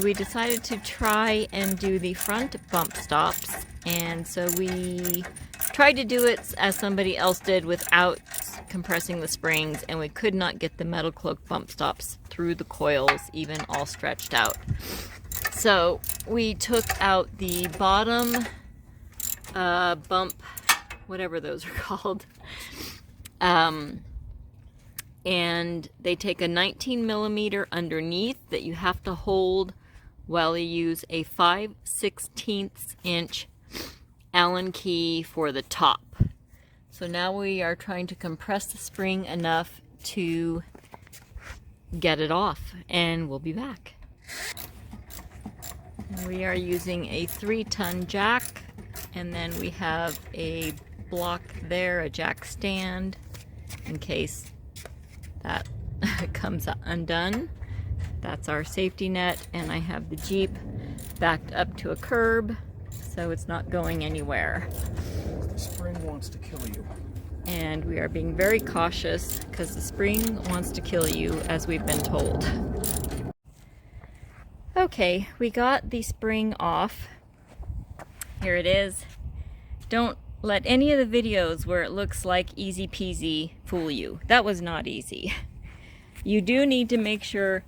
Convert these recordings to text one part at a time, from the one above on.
we decided to try and do the front bump stops, and so we tried to do it as somebody else did without compressing the springs, and we could not get the MetalCloak bump stops through the coils, even all stretched out. So we took out the bottom bump, whatever those are called, and they take a 19 millimeter underneath that you have to hold while you use a 5/16 inch Allen key for the top. So now we are trying to compress the spring enough to get it off, and we'll be back. We are using a 3-ton jack, and then we have a block there, a jack stand, in case that comes undone. That's our safety net, and I have the Jeep backed up to a curb so it's not going anywhere. The spring wants to kill you. And we are being very cautious because the spring wants to kill you, as we've been told. Okay, we got the spring off. Here it is. Don't let any of the videos where it looks like easy peasy fool you. That was not easy. You do need to make sure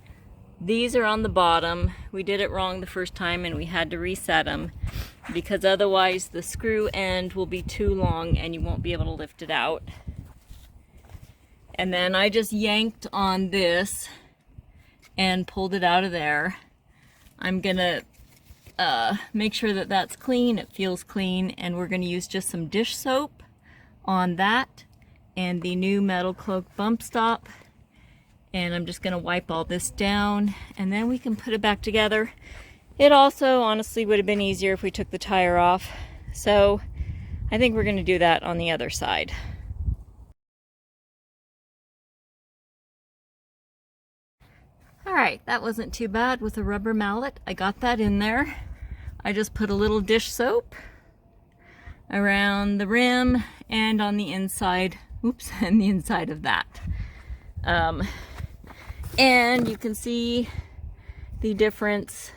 these are on the bottom. We did it wrong the first time and we had to reset them, because otherwise the screw end will be too long and you won't be able to lift it out. And then I just yanked on this and pulled it out of there. I'm gonna make sure that that's clean, it feels clean, and we're gonna use just some dish soap on that and the new MetalCloak bump stop. And I'm just gonna wipe all this down and then we can put it back together. It also honestly would have been easier if we took the tire off. So I think we're gonna do that on the other side. All right, that wasn't too bad with a rubber mallet. I got that in there. I just put a little dish soap around the rim and on the inside, oops, and the inside of that. And you can see the difference.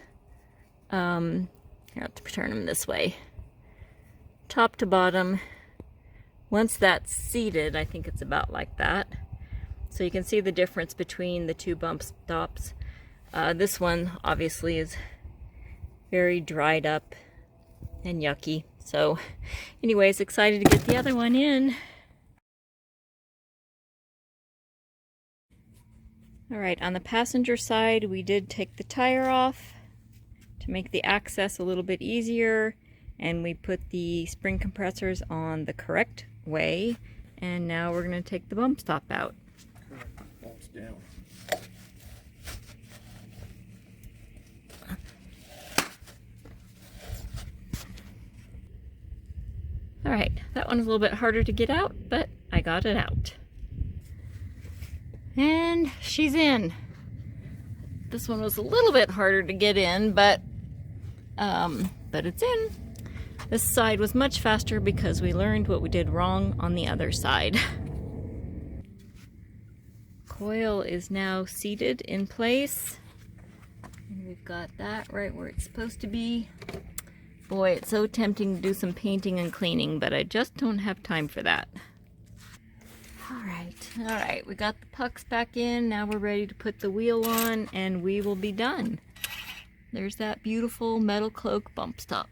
I have to turn them this way. Top to bottom. Once that's seated, I think it's about like that. So you can see the difference between the two bump stops. This one obviously is very dried up and yucky. So anyways, excited to get the other one in. All right, on the passenger side, we did take the tire off to make the access a little bit easier, and we put the spring compressors on the correct way, and now we're going to take the bump stop out. Bumps down. All right, that one's a little bit harder to get out, but I got it out. And she's in. This one was a little bit harder to get in, but it's in. This side was much faster because we learned what we did wrong on the other side. Coil is now seated in place. And we've got that right where it's supposed to be. Boy, it's so tempting to do some painting and cleaning, but I just don't have time for that. All right, we got the pucks back in. Now we're ready to put the wheel on and we will be done. There's that beautiful MetalCloak bump stop.